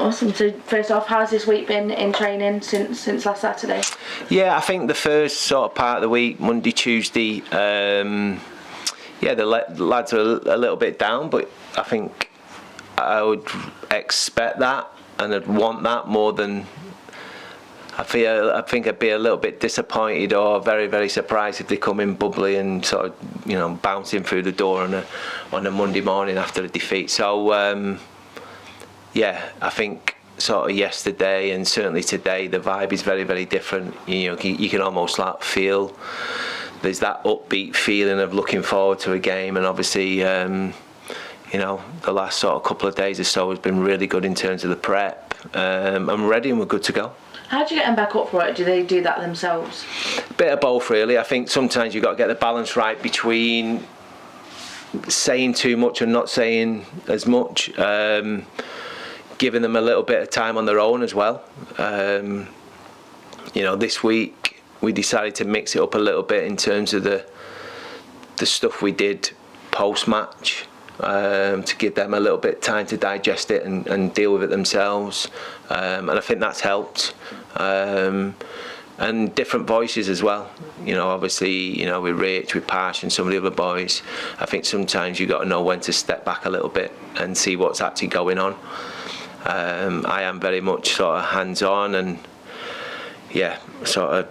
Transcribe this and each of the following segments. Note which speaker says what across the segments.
Speaker 1: Awesome. So first off, how's this week been in training since last Saturday?
Speaker 2: Yeah, I think the first sort of part of the week, Monday, Tuesday, the lads are a little bit down, but I think I would expect that and I'd want that more than I think I'd be a little bit disappointed or very, very surprised if they come in bubbly and sort of, bouncing through the door on a Monday morning after a defeat. So, I think sort of yesterday and certainly today the vibe is very, very different. You can almost feel there's that upbeat feeling of looking forward to a game, and obviously, the last sort of couple of days or so has been really good in terms of the prep. I'm ready and we're good to go.
Speaker 1: How do you get them back up for it? Do they do that themselves?
Speaker 2: Bit of both, really. I think sometimes you've got to get the balance right between saying too much and not saying as much, giving them a little bit of time on their own as well. This week we decided to mix it up a little bit in terms of the stuff we did post-match, to give them a little bit of time to digest it and deal with it themselves, and I think that's helped. And different voices as well, obviously, with Rich, with Pash and some of the other boys. I think sometimes you've got to know when to step back a little bit and see what's actually going on. I am very much sort of hands-on and sort of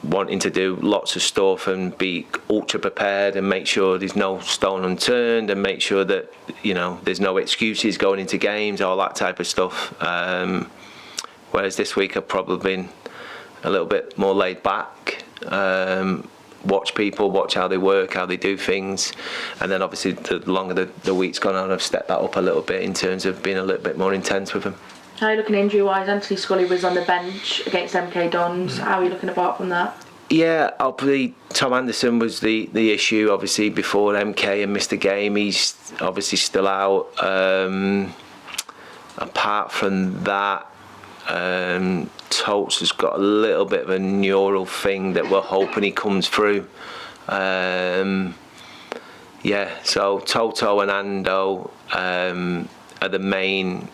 Speaker 2: wanting to do lots of stuff and be ultra prepared and make sure there's no stone unturned and make sure that there's no excuses going into games, all that type of stuff. Whereas this week I've probably been a little bit more laid back, watch people, watch how they work, how they do things, and then obviously the longer the week's gone on, I've stepped that up a little bit in terms of being a little bit more intense with them.
Speaker 1: How are you looking injury-wise? Anthony Scully was on the bench against MK Dons. How are you looking apart from that? Yeah,
Speaker 2: obviously Tom Anderson was the issue, obviously, before MK and missed the game. He's obviously still out. Apart from that, Totes has got a little bit of a neural thing that we're hoping he comes through. So Toto and Ando are the main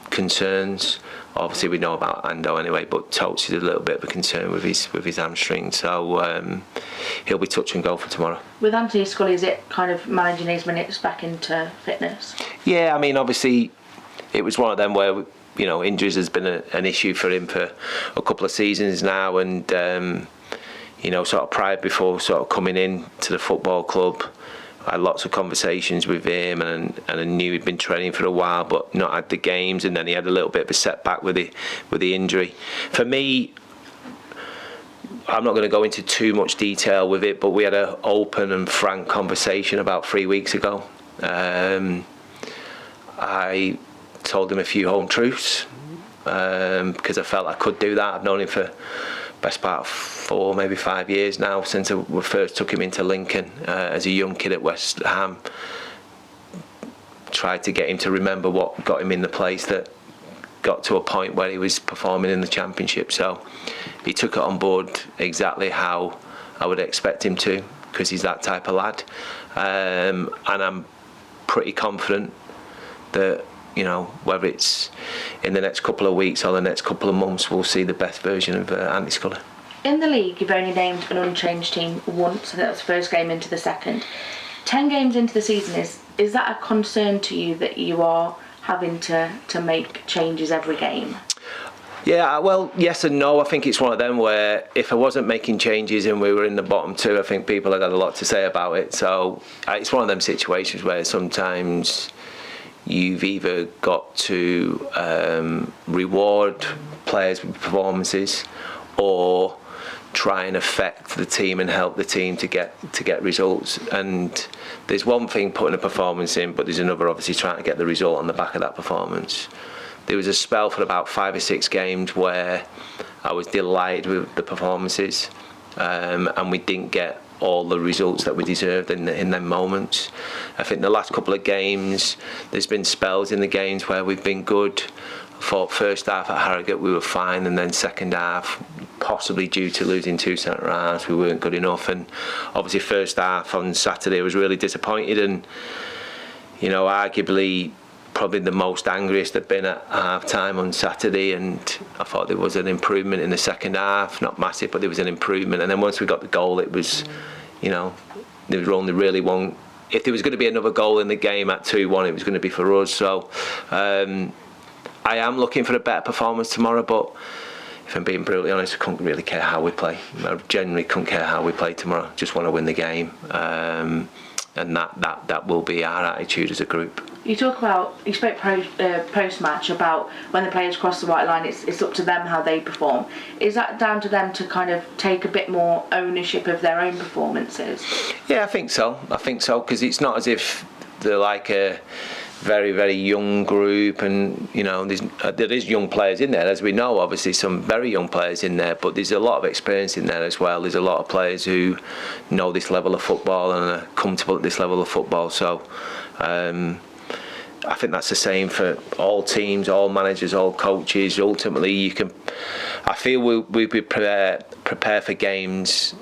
Speaker 2: concerns. Obviously we know about Ando anyway, but Totes is a little bit of a concern with his hamstring, so he'll be touch and go for tomorrow.
Speaker 1: With Anthony Scully, is it kind of managing his minutes back into fitness? Yeah,
Speaker 2: I mean, obviously it was one of them where injuries has been an issue for him for a couple of seasons now, and sort of prior before sort of coming in to the football club, I had lots of conversations with him, and I knew he'd been training for a while but not had the games, and then he had a little bit of a setback with the injury. For me, I'm not going to go into too much detail with it, but we had an open and frank conversation about 3 weeks ago. I told him a few home truths, because I felt I could do that. I've known him for best part of 4, maybe 5 years now, since we first took him into Lincoln as a young kid at West Ham. Tried to get him to remember what got him in the place that got to a point where he was performing in the Championship. So he took it on board exactly how I would expect him to, because he's that type of lad. And I'm pretty confident that whether it's in the next couple of weeks or the next couple of months, we'll see the best version of Andy Scully.
Speaker 1: In the league, you've only named an unchanged team once, and that was the first game into the second. 10 games into the season, is that a concern to you that you are having to make changes every game?
Speaker 2: Yeah, well, yes and no. I think it's one of them where if I wasn't making changes and we were in the bottom two, I think people had a lot to say about it. So it's one of them situations where sometimes you've either got to reward players with performances or try and affect the team and help the team to get results. And there's one thing putting a performance in, but there's another obviously trying to get the result on the back of that performance. There was a spell for about 5 or 6 games where I was delighted with the performances, and we didn't get all the results that we deserved in them moments. I think the last couple of games, there's been spells in the games where we've been good. I thought first half at Harrogate we were fine, and then second half, possibly due to losing 2 centre halves, we weren't good enough. And obviously first half on Saturday I was really disappointed, and arguably probably the most angriest I've been at half time on Saturday, and I thought there was an improvement in the second half, not massive, but there was an improvement. And then once we got the goal, it was, there was only really one. If there was going to be another goal in the game at 2-1, it was going to be for us. So I am looking for a better performance tomorrow, but if I'm being brutally honest, I couldn't really care how we play. I genuinely couldn't care how we play tomorrow. Just want to win the game, and that will be our attitude as a group.
Speaker 1: You spoke post-match about when the players cross the white line, it's up to them how they perform. Is that down to them to kind of take a bit more ownership of their own performances? Yeah,
Speaker 2: I think so, because it's not as if they're like a very, very young group, and there is young players in there, as we know, obviously some very young players in there, but there's a lot of experience in there as well. There's a lot of players who know this level of football and are comfortable at this level of football. So I think that's the same for all teams, all managers, all coaches. Ultimately, I feel we prepare for games.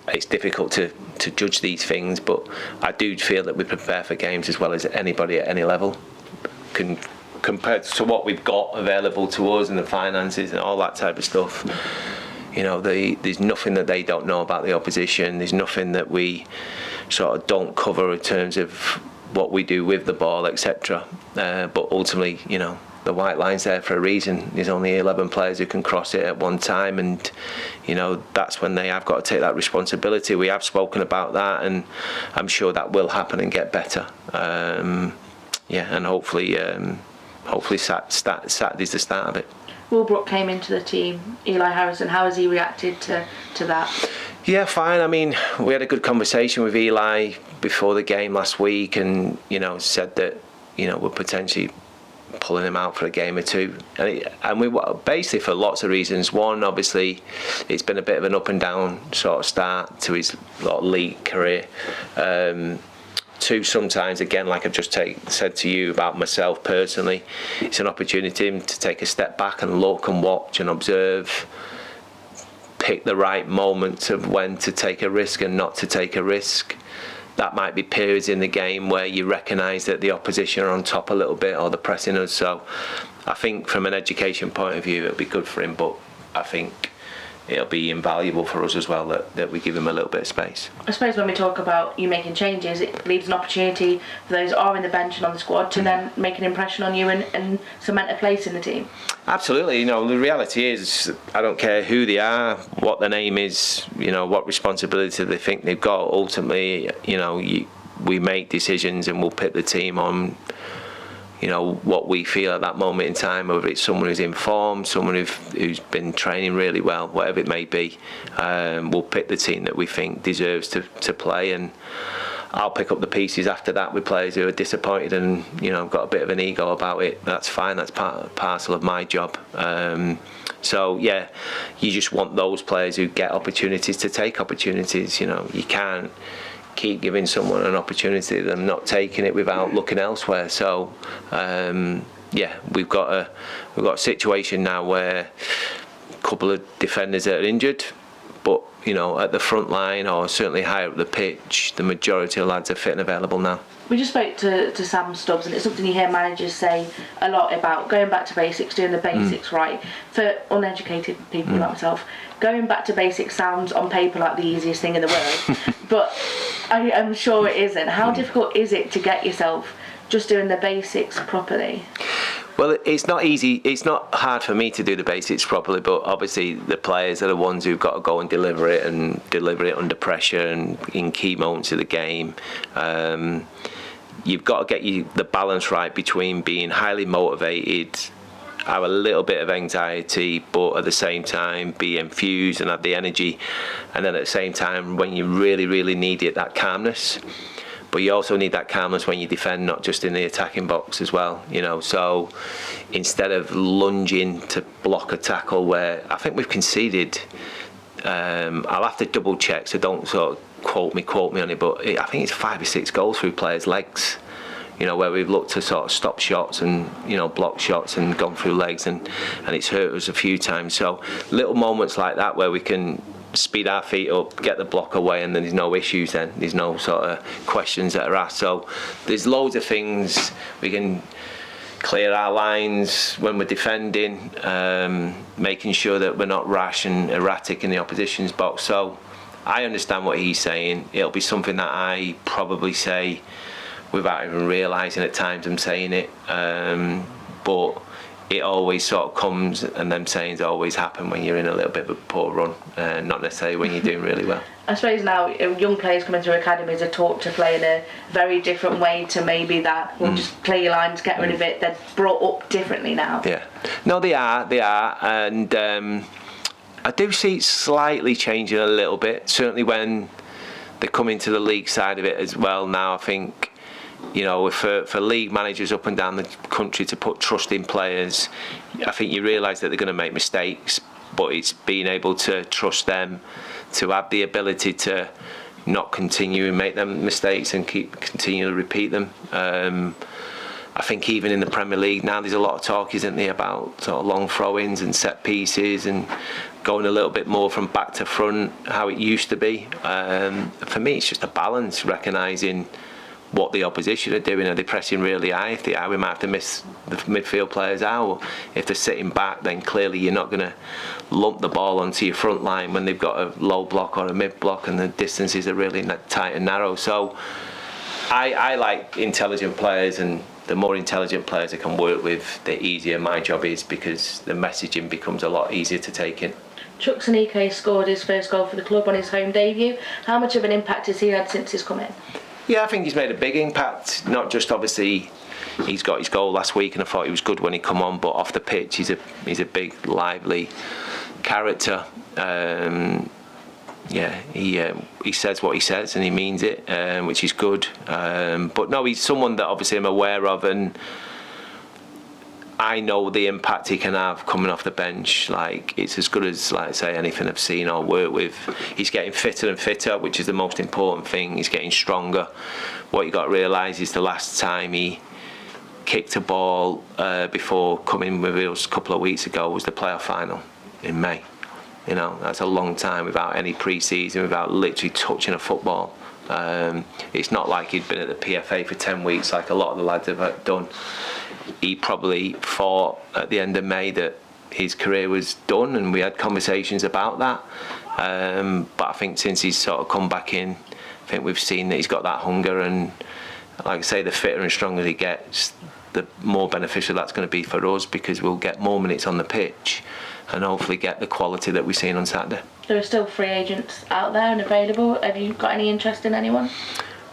Speaker 2: It's difficult to judge these things, but I do feel that we prepare for games as well as anybody at any level. Compared to what we've got available to us and the finances and all that type of stuff, there's nothing that they don't know about the opposition. There's nothing that we sort of don't cover in terms of what we do with the ball, etc. But ultimately, the white line's there for a reason. There's only 11 players who can cross it at one time, and that's when they have got to take that responsibility. We have spoken about that, and I'm sure that will happen and get better. And hopefully Saturday's the start of it.
Speaker 1: Wilbrook came into the team. Eli Harrison, how has he reacted to that?
Speaker 2: Yeah, fine. I mean, we had a good conversation with Eli before the game last week, and said that we're potentially pulling him out for a game or two, and we basically for lots of reasons. One, obviously, it's been a bit of an up and down sort of start to his league career. Two, sometimes, again, like I've just said to you about myself personally, it's an opportunity to take a step back and look and watch and observe, pick the right moment of when to take a risk and not to take a risk. That might be periods in the game where you recognise that the opposition are on top a little bit or they're pressing us. So I think from an education point of view, it'll be good for him, but I think it'll be invaluable for us as well that we give him a little bit of space.
Speaker 1: I suppose when we talk about you making changes, it leaves an opportunity for those that are in the bench and on the squad to then make an impression on you and cement a place in the team.
Speaker 2: Absolutely. The reality is, I don't care who they are, what their name is, what responsibility they think they've got. Ultimately, we make decisions and we'll pick the team on what we feel at that moment in time, whether it's someone who's informed, someone who's been training really well, whatever it may be. We'll pick the team that we think deserves to play, and I'll pick up the pieces after that with players who are disappointed and got a bit of an ego about it. That's fine, that's parcel of my job. So yeah, you just want those players who get opportunities to take opportunities. You can't keep giving someone an opportunity, them not taking it without looking elsewhere. So we've got a situation now where a couple of defenders are injured, but at the front line or certainly higher up the pitch, the majority of lads are fit and available now.
Speaker 1: We just spoke to Sam Stubbs, and it's something you hear managers say a lot about going back to basics, doing the basics right. For uneducated people like myself, going back to basics sounds on paper like the easiest thing in the world, but I am sure it isn't. How difficult is it to get yourself just doing the basics properly?
Speaker 2: Well, it's not easy. It's not hard for me to do the basics properly, but obviously the players are the ones who've got to go and deliver it under pressure and in key moments of the game. You've got to get the balance right between being highly motivated, have a little bit of anxiety, but at the same time be infused and have the energy, and then at the same time when you really, really need it, that calmness. But you also need that calmness when you defend, not just in the attacking box as well. So instead of lunging to block a tackle, where I think we've conceded, I'll have to double check, so don't sort of quote me on it, but I think it's 5 or 6 goals through players' legs. Where we've looked to sort of stop shots and block shots and gone through legs, and it's hurt us a few times. So little moments like that where we can speed our feet up, get the block away, and then there's no issues then. There's no sort of questions that are asked. So there's loads of things we can clear our lines when we're defending, making sure that we're not rash and erratic in the opposition's box. So I understand what he's saying. It'll be something that I probably say without even realising at times I'm saying it. But it always sort of comes, and them sayings always happen when you're in a little bit of a poor run, not necessarily when you're doing really well.
Speaker 1: I suppose now young players coming through academies are taught to play in a very different way to maybe that. We'll just clear your lines, get rid of it. They're brought up differently now.
Speaker 2: Yeah. No, they are, and I do see it slightly changing a little bit. Certainly when they come into the league side of it as well now, I think, you know, for league managers up and down the country to put trust in players, I think you realise that they're going to make mistakes, but it's being able to trust them, to have the ability to not continue and make them mistakes and continue to repeat them. I think even in the Premier League now, there's a lot of talk, isn't there, about sort of long throw-ins and set pieces and going a little bit more from back to front, how it used to be. For me, it's just a balance, recognising what the opposition are doing. Are they pressing really high? If they are, we might have to miss the midfield players out. If they're sitting back, then clearly you're not going to lump the ball onto your front line when they've got a low block or a mid block and the distances are really tight and narrow. So I like intelligent players, and the more intelligent players I can work with, the easier my job is, because the messaging becomes a lot easier to take in.
Speaker 1: Chuks Aneke scored his first goal for the club on his home debut. How much of an impact has he had since he's come in?
Speaker 2: Yeah, I think he's made a big impact. Not just obviously he's got his goal last week, and I thought he was good when he come on. But off the pitch, he's a big, lively character. He says what he says, and he means it, which is good. But no, he's someone that obviously I'm aware of, and I know the impact he can have coming off the bench. Like, it's as good as, like I say, anything I've seen or worked with. He's getting fitter and fitter, which is the most important thing. He's getting stronger. What you got to realise is the last time he kicked a ball before coming with us a couple of weeks ago was the playoff final in May. You know, that's a long time without any pre-season, without literally touching a football. It's not like he'd been at the PFA for 10 weeks like a lot of the lads have done. He probably thought at the end of May that his career was done, and we had conversations about that. But I think since he's sort of come back in, I think we've seen that he's got that hunger, and like I say, the fitter and stronger he gets, the more beneficial that's going to be for us, because we'll get more minutes on the pitch and hopefully get the quality that we've seen on Saturday.
Speaker 1: There are still free agents out there and available. Have you got any interest in anyone?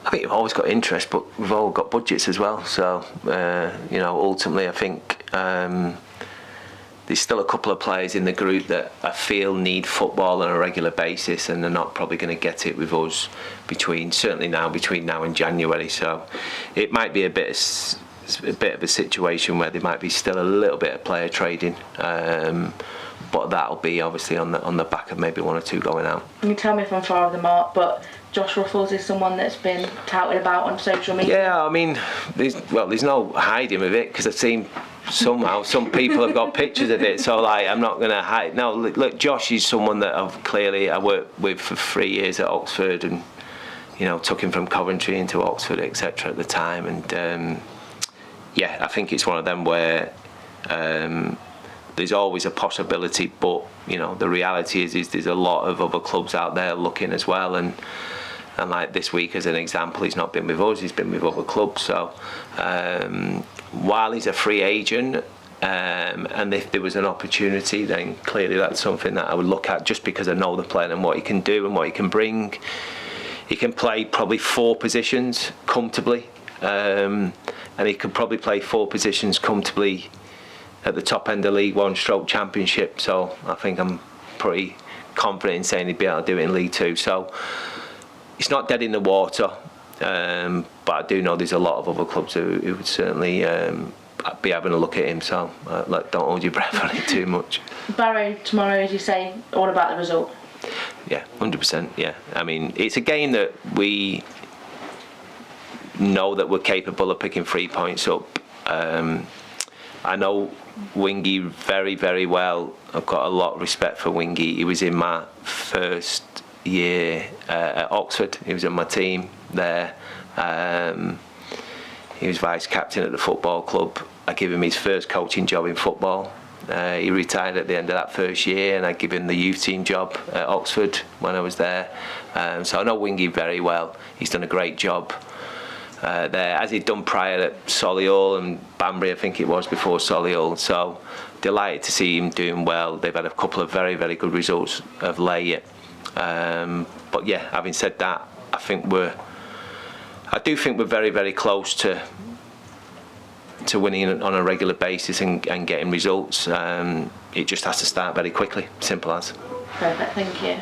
Speaker 2: I think we've always got interest, but we've all got budgets as well. So, ultimately I think there's still a couple of players in the group that I feel need football on a regular basis, and they're not probably going to get it with us between now and January. So it might be a bit of a situation where there might be still a little bit of player trading. But that'll be obviously on the back of maybe one or two going out.
Speaker 1: You can tell me if I'm far off the mark, but Josh Ruffles is someone that's been touted about on social media.
Speaker 2: Yeah, I mean, there's no hiding with it, because I've seen somehow some people have got pictures of it. So like, I'm not going to hide. No, look, Josh is someone that I worked with for 3 years at Oxford, and took him from Coventry into Oxford, etc. at the time, and I think it's one of them where. There's always a possibility, but the reality is there's a lot of other clubs out there looking as well, and like this week as an example, he's not been with us, he's been with other clubs. So while he's a free agent, and if there was an opportunity, then clearly that's something that I would look at, just because I know the player and what he can do and what he can bring. He can play probably 4 positions comfortably, and he could probably play 4 positions comfortably at the top end of League One / Championship. So I think I'm pretty confident in saying he'd be able to do it in League Two. So it's not dead in the water, but I do know there's a lot of other clubs who would certainly be having a look at him. So don't hold your breath on it too much.
Speaker 1: Barrow tomorrow, as you say, all about the result.
Speaker 2: Yeah, 100%. Yeah, I mean, it's a game that we know that we're capable of picking 3 points up. I know Wingy very, very well. I've got a lot of respect for Wingy. He was in my first year at Oxford. He was on my team there. He was vice captain at the football club. I gave him his first coaching job in football. He retired at the end of that first year, and I gave him the youth team job at Oxford when I was there. So I know Wingy very well. He's done a great job there, as he'd done prior at Solihull and Banbury, I think it was, before Solihull. So delighted to see him doing well. They've had a couple of very, very good results of late. But yeah, having said that, I do think we're very, very close to winning on a regular basis and getting results. It just has to start very quickly. Simple as.
Speaker 1: Perfect, thank you.